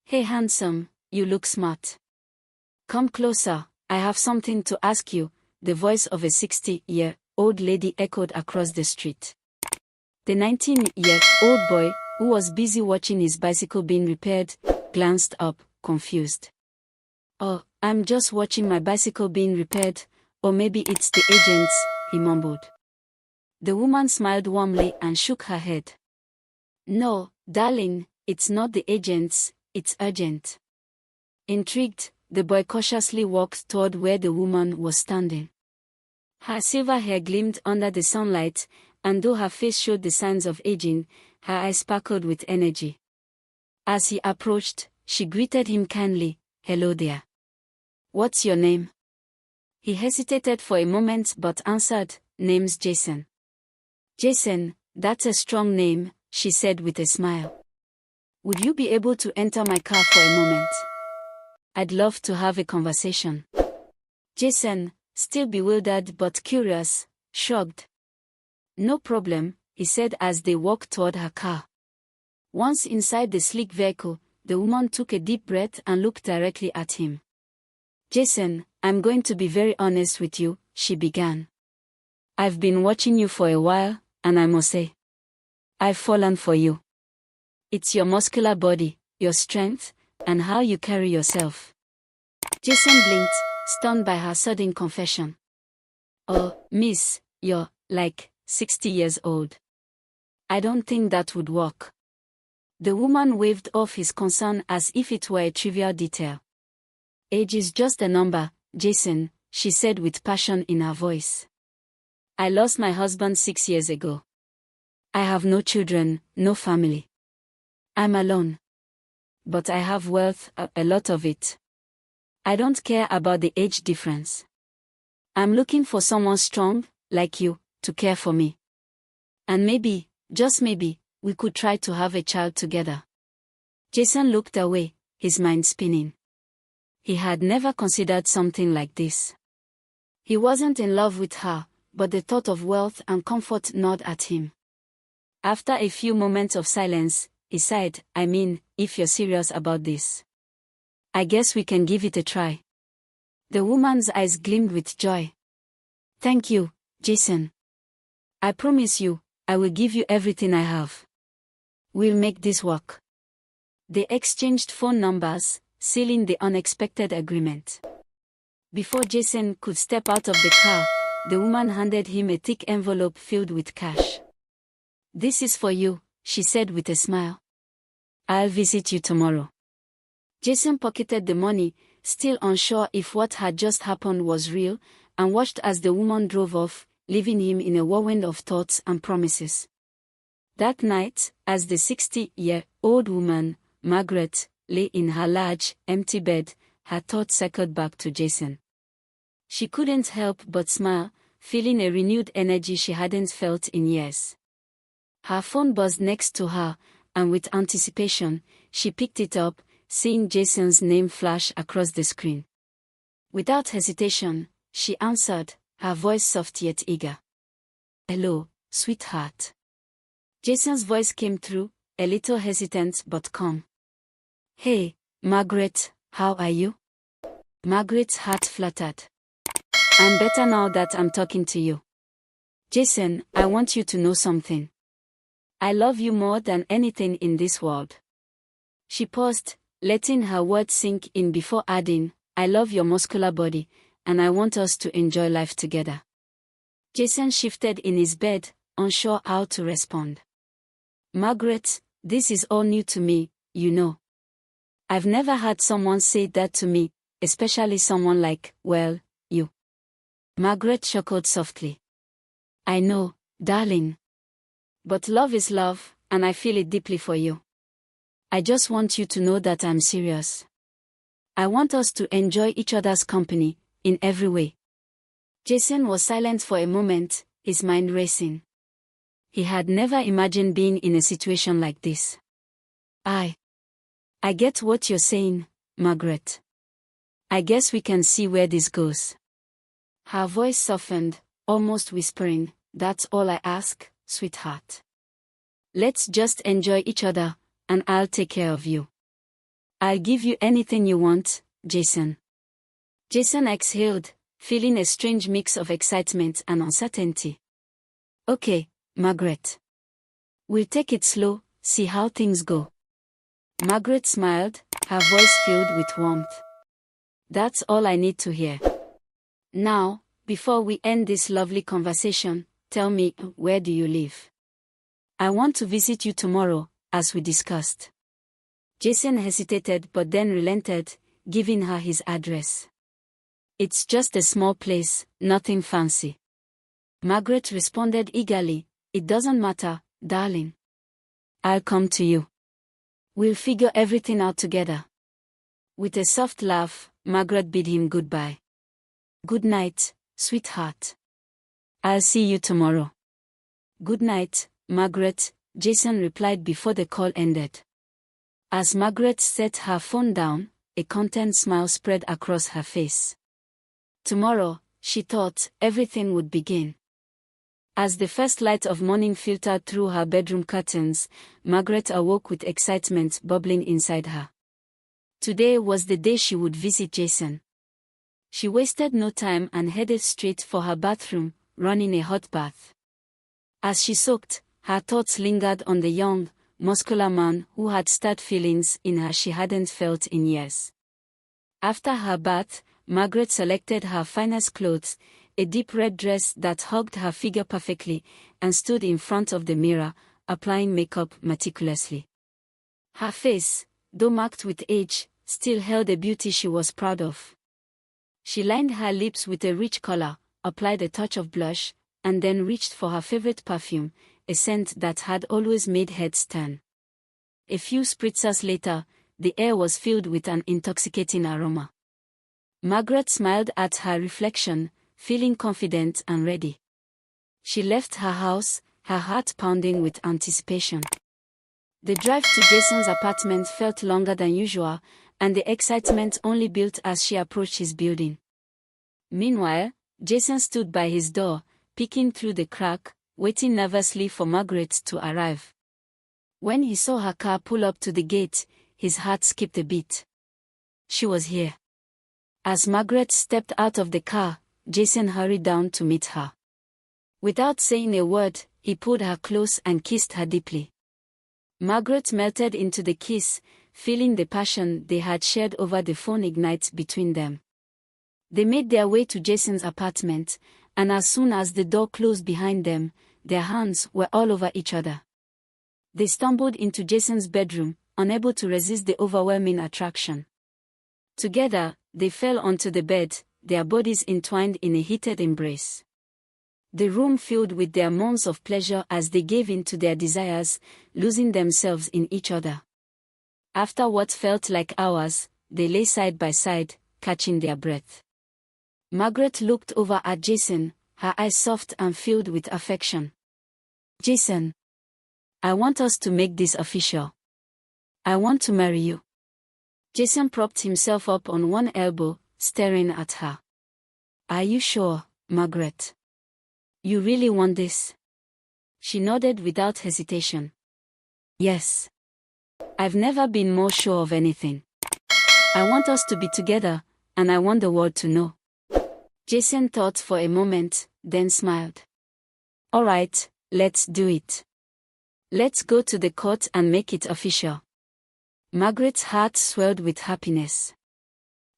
Hey handsome, you look smart. Come closer, I have something to ask you, the voice of a 60-year-old lady echoed across the street. The 19-year-old boy, who was busy watching his bicycle being repaired, glanced up, confused. Oh, I'm just watching my bicycle being repaired, or maybe it's the agents, he mumbled. The woman smiled warmly and shook her head. No, darling, it's not the agents, it's urgent. Intrigued, the boy cautiously walked toward where the woman was standing. Her silver hair gleamed under the sunlight, and though her face showed the signs of aging, her eyes sparkled with energy. As he approached, she greeted him kindly, "Hello there. What's your name?" He hesitated for a moment but answered, "Name's Jason." "Jason, that's a strong name," she said with a smile. "Would you be able to enter my car for a moment? I'd love to have a conversation." Jason, still bewildered but curious, shrugged. "No problem," he said as they walked toward her car. Once inside the sleek vehicle, the woman took a deep breath and looked directly at him. "Jason, I'm going to be very honest with you," she began. "I've been watching you for a while, and I must say, I've fallen for you. It's your muscular body, your strength, and how you carry yourself." Jason blinked, stunned by her sudden confession. "Oh, miss, you're, 60 years old. I don't think that would work." The woman waved off his concern as if it were a trivial detail. "Age is just a number, Jason," she said with passion in her voice. "I lost my husband 6 years ago. I have no children, no family. I'm alone. But I have wealth, a lot of it. I don't care about the age difference. I'm looking for someone strong, like you, to care for me. And maybe, just maybe, we could try to have a child together." Jason looked away, his mind spinning. He had never considered something like this. He wasn't in love with her, but the thought of wealth and comfort gnawed at him. After a few moments of silence, he sighed, "I mean, if you're serious about this, I guess we can give it a try." The woman's eyes gleamed with joy. "Thank you, Jason. I promise you, I will give you everything I have. We'll make this work." They exchanged phone numbers, sealing the unexpected agreement. Before Jason could step out of the car, the woman handed him a thick envelope filled with cash. "This is for you," she said with a smile. "I'll visit you tomorrow." Jason pocketed the money, still unsure if what had just happened was real, and watched as the woman drove off, leaving him in a whirlwind of thoughts and promises. That night, as the 60-year-old woman, Margaret, lay in her large, empty bed, her thoughts circled back to Jason. She couldn't help but smile, feeling a renewed energy she hadn't felt in years. Her phone buzzed next to her, and with anticipation, she picked it up, seeing Jason's name flash across the screen. Without hesitation, she answered, her voice soft yet eager. "Hello, sweetheart." Jason's voice came through, a little hesitant but calm. "Hey, Margaret, how are you?" Margaret's heart fluttered. "I'm better now that I'm talking to you. Jason, I want you to know something. I love you more than anything in this world." She paused, letting her words sink in before adding, "I love your muscular body, and I want us to enjoy life together." Jason shifted in his bed, unsure how to respond. "Margaret, this is all new to me, you know. I've never had someone say that to me, especially someone like, well, you." Margaret chuckled softly. "I know, darling. But love is love, and I feel it deeply for you. I just want you to know that I'm serious. I want us to enjoy each other's company, in every way." Jason was silent for a moment, his mind racing. He had never imagined being in a situation like this. I get what you're saying, Margaret. I guess we can see where this goes." Her voice softened, almost whispering, "That's all I ask, sweetheart. Let's just enjoy each other, and I'll take care of you." I'll give you anything you want, Jason. Jason exhaled, feeling a strange mix of excitement and uncertainty. Okay, Margaret. We'll take it slow, see how things go. Margaret smiled, her voice filled with warmth. That's all I need to hear. Now, before we end this lovely conversation, tell me, where do you live? I want to visit you tomorrow, as we discussed. Jason hesitated but then relented, giving her his address. It's just a small place, nothing fancy. Margaret responded eagerly, it doesn't matter, darling. I'll come to you. We'll figure everything out together. With a soft laugh, Margaret bid him goodbye. Good night, sweetheart. I'll see you tomorrow. Good night, Margaret, Jason replied before the call ended. As Margaret set her phone down, a content smile spread across her face. Tomorrow, she thought, everything would begin. As the first light of morning filtered through her bedroom curtains, Margaret awoke with excitement bubbling inside her. Today was the day she would visit Jason. She wasted no time and headed straight for her bathroom, running a hot bath. As she soaked, her thoughts lingered on the young, muscular man who had stirred feelings in her she hadn't felt in years. After her bath, Margaret selected her finest clothes, a deep red dress that hugged her figure perfectly, and stood in front of the mirror, applying makeup meticulously. Her face, though marked with age, still held a beauty she was proud of. She lined her lips with a rich color, applied a touch of blush, and then reached for her favorite perfume, a scent that had always made heads turn. A few spritzers later, the air was filled with an intoxicating aroma. Margaret smiled at her reflection, feeling confident and ready. She left her house, her heart pounding with anticipation. The drive to Jason's apartment felt longer than usual, and the excitement only built as she approached his building. Meanwhile, Jason stood by his door, peeking through the crack, waiting nervously for Margaret to arrive. When he saw her car pull up to the gate, his heart skipped a beat. She was here. As Margaret stepped out of the car, Jason hurried down to meet her. Without saying a word, he pulled her close and kissed her deeply. Margaret melted into the kiss, feeling the passion they had shared over the phone ignite between them. They made their way to Jason's apartment, and as soon as the door closed behind them, their hands were all over each other. They stumbled into Jason's bedroom, unable to resist the overwhelming attraction. Together, they fell onto the bed, their bodies entwined in a heated embrace. The room filled with their moans of pleasure as they gave in to their desires, losing themselves in each other. After what felt like hours, they lay side by side, catching their breath. Margaret looked over at Jason, her eyes soft and filled with affection. Jason, I want us to make this official. I want to marry you. Jason propped himself up on one elbow, staring at her. Are you sure, Margaret? You really want this? She nodded without hesitation. Yes. I've never been more sure of anything. I want us to be together, and I want the world to know. Jason thought for a moment, then smiled. All right, let's do it. Let's go to the court and make it official. Margaret's heart swelled with happiness.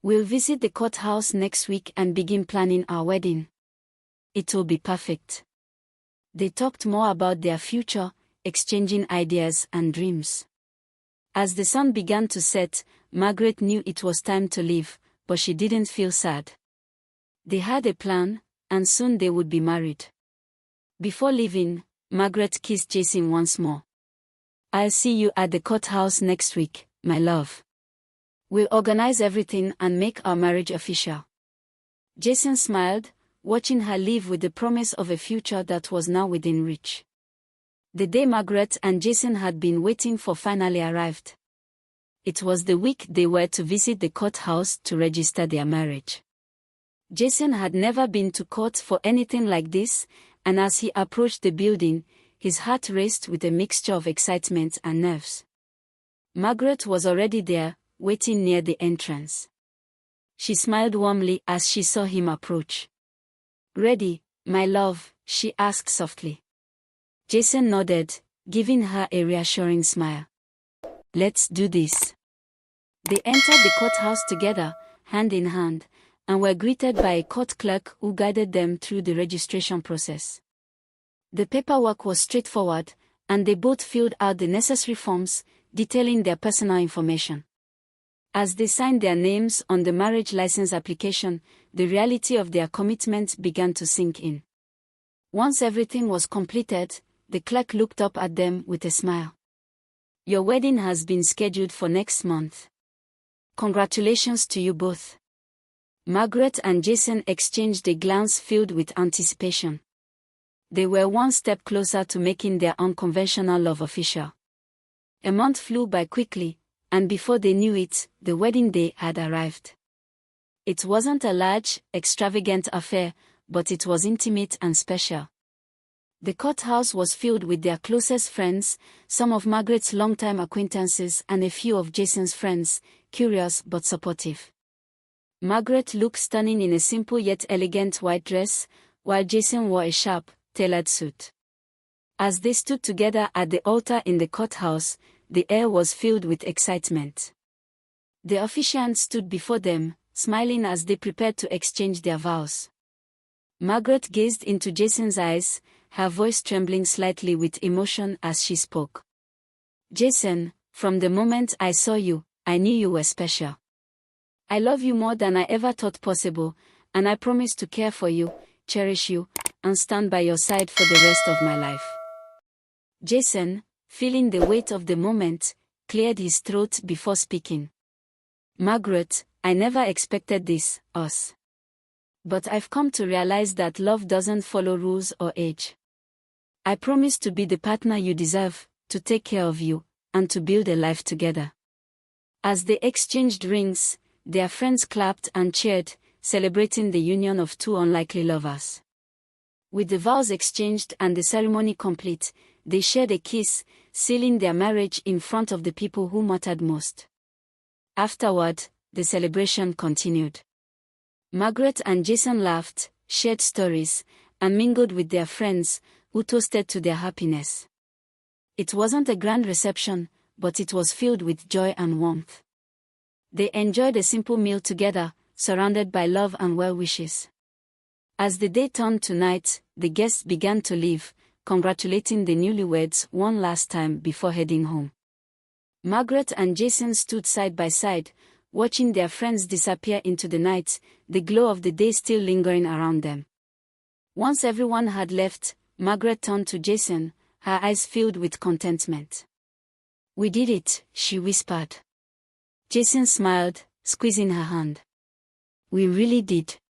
We'll visit the courthouse next week and begin planning our wedding. It will be perfect. They talked more about their future, exchanging ideas and dreams. As the sun began to set, Margaret knew it was time to leave, but she didn't feel sad. They had a plan, and soon they would be married. Before leaving, Margaret kissed Jason once more. I'll see you at the courthouse next week, my love. We'll organize everything and make our marriage official. Jason smiled, watching her leave with the promise of a future that was now within reach. The day Margaret and Jason had been waiting for finally arrived. It was the week they were to visit the courthouse to register their marriage. Jason had never been to court for anything like this, and as he approached the building, his heart raced with a mixture of excitement and nerves. Margaret was already there, waiting near the entrance. She smiled warmly as she saw him approach. "Ready, my love?" she asked softly. Jason nodded, giving her a reassuring smile. "Let's do this." They entered the courthouse together, hand in hand, and were greeted by a court clerk who guided them through the registration process. The paperwork was straightforward, and they both filled out the necessary forms, detailing their personal information. As they signed their names on the marriage license application, the reality of their commitment began to sink in. Once everything was completed, the clerk looked up at them with a smile. "Your wedding has been scheduled for next month. Congratulations to you both." Margaret and Jason exchanged a glance filled with anticipation. They were one step closer to making their unconventional love official. A month flew by quickly, and before they knew it, the wedding day had arrived. It wasn't a large, extravagant affair, but it was intimate and special. The courthouse was filled with their closest friends, some of Margaret's longtime acquaintances and a few of Jason's friends, curious but supportive. Margaret looked stunning in a simple yet elegant white dress, while Jason wore a sharp, tailored suit. As they stood together at the altar in the courthouse, the air was filled with excitement. The officiant stood before them, smiling as they prepared to exchange their vows. Margaret gazed into Jason's eyes, her voice trembling slightly with emotion as she spoke. "Jason, from the moment I saw you, I knew you were special. I love you more than I ever thought possible, and I promise to care for you, cherish you, and stand by your side for the rest of my life." Jason, feeling the weight of the moment, cleared his throat before speaking. "Margaret, I never expected this, us. But I've come to realize that love doesn't follow rules or age. I promise to be the partner you deserve, to take care of you, and to build a life together." As they exchanged rings, their friends clapped and cheered, celebrating the union of two unlikely lovers. With the vows exchanged and the ceremony complete, they shared a kiss, sealing their marriage in front of the people who mattered most. Afterward, the celebration continued. Margaret and Jason laughed, shared stories, and mingled with their friends, who toasted to their happiness. It wasn't a grand reception, but it was filled with joy and warmth. They enjoyed a simple meal together, surrounded by love and well wishes. As the day turned to night, the guests began to leave, congratulating the newlyweds one last time before heading home. Margaret and Jason stood side by side, watching their friends disappear into the night, the glow of the day still lingering around them. Once everyone had left, Margaret turned to Jason, her eyes filled with contentment. "We did it," she whispered. Jason smiled, squeezing her hand. "We really did."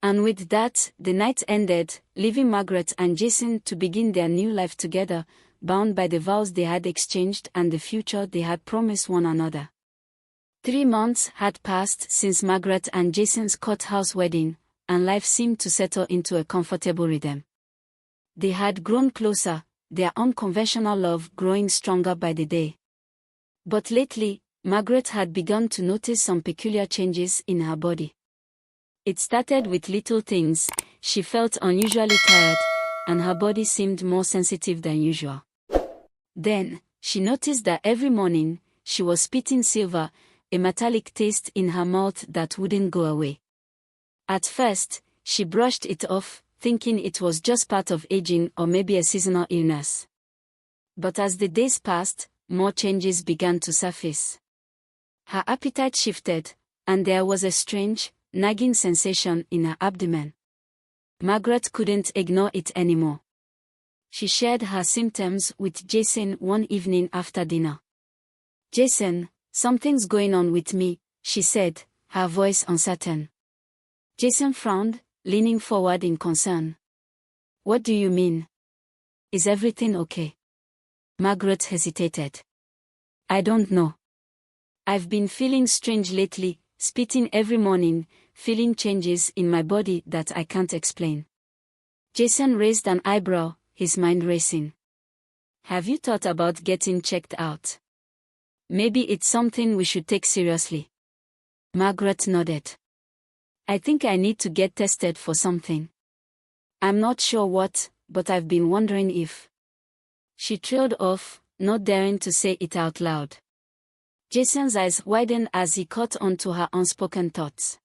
And with that, the night ended, leaving Margaret and Jason to begin their new life together, bound by the vows they had exchanged and the future they had promised one another. 3 months had passed since Margaret and Jason's courthouse wedding, and life seemed to settle into a comfortable rhythm. They had grown closer, their unconventional love growing stronger by the day. But lately, Margaret had begun to notice some peculiar changes in her body. It started with little things. She felt unusually tired, and her body seemed more sensitive than usual. Then, she noticed that every morning, she was spitting silver, a metallic taste in her mouth that wouldn't go away. At first, she brushed it off, thinking it was just part of aging or maybe a seasonal illness. But as the days passed, more changes began to surface. Her appetite shifted, and there was a strange, nagging sensation in her abdomen. Margaret couldn't ignore it anymore. She shared her symptoms with Jason one evening after dinner. "Jason, something's going on with me," she said, her voice uncertain. Jason frowned, leaning forward in concern. "What do you mean? Is everything okay?" Margaret hesitated. "I don't know. I've been feeling strange lately, spitting every morning, feeling changes in my body that I can't explain." Jason raised an eyebrow, his mind racing. "Have you thought about getting checked out?" Maybe it's something we should take seriously. Margaret nodded. I think I need to get tested for something. I'm not sure what, but I've been wondering if. She trailed off, not daring to say it out loud. Jason's eyes widened as he caught on to her unspoken thoughts.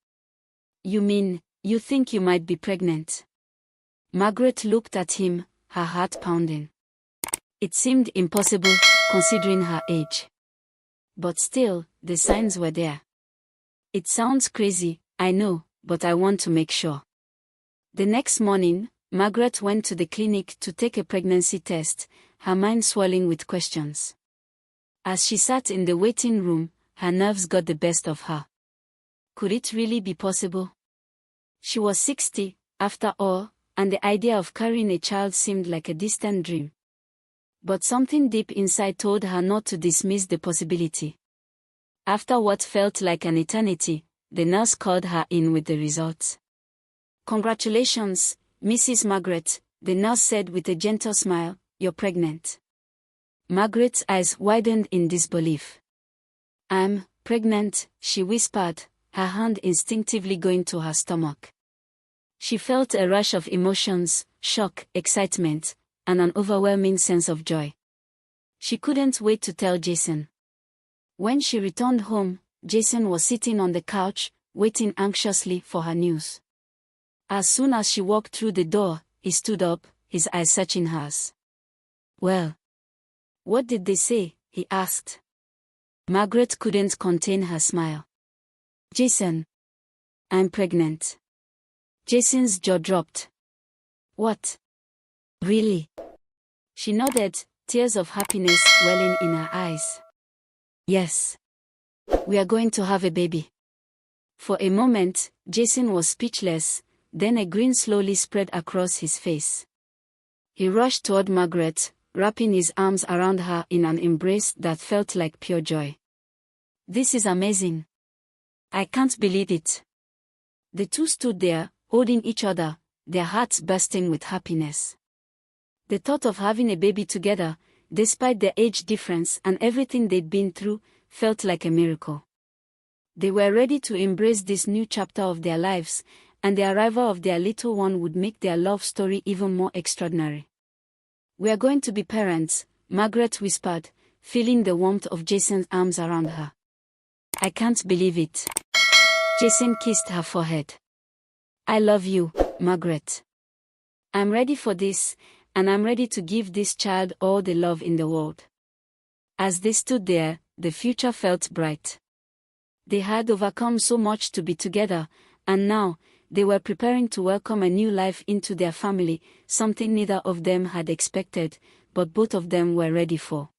You mean, you think you might be pregnant? Margaret looked at him, her heart pounding. It seemed impossible, considering her age. But still, the signs were there. It sounds crazy, I know, but I want to make sure. The next morning, Margaret went to the clinic to take a pregnancy test, her mind swirling with questions. As she sat in the waiting room, her nerves got the best of her. Could it really be possible? She was 60, after all, and the idea of carrying a child seemed like a distant dream. But something deep inside told her not to dismiss the possibility. After what felt like an eternity, the nurse called her in with the results. Congratulations, Mrs. Margaret, the nurse said with a gentle smile, you're pregnant. Margaret's eyes widened in disbelief. I'm pregnant, she whispered, her hand instinctively going to her stomach. She felt a rush of emotions, shock, excitement, and an overwhelming sense of joy. She couldn't wait to tell Jason. When she returned home, Jason was sitting on the couch, waiting anxiously for her news. As soon as she walked through the door, he stood up, his eyes searching hers. Well, what did they say? He asked. Margaret couldn't contain her smile. Jason, I'm pregnant. Jason's jaw dropped. What? Really? She nodded, tears of happiness welling in her eyes. Yes. We are going to have a baby. For a moment, Jason was speechless, then a grin slowly spread across his face. He rushed toward Margaret, wrapping his arms around her in an embrace that felt like pure joy. This is amazing. I can't believe it. The two stood there, holding each other, their hearts bursting with happiness. The thought of having a baby together, despite their age difference and everything they'd been through, felt like a miracle. They were ready to embrace this new chapter of their lives, and the arrival of their little one would make their love story even more extraordinary. We are going to be parents, Margaret whispered, feeling the warmth of Jason's arms around her. I can't believe it. Jason kissed her forehead. I love you, Margaret. I'm ready for this, and I'm ready to give this child all the love in the world. As they stood there, the future felt bright. They had overcome so much to be together, and now, they were preparing to welcome a new life into their family, something neither of them had expected, but both of them were ready for.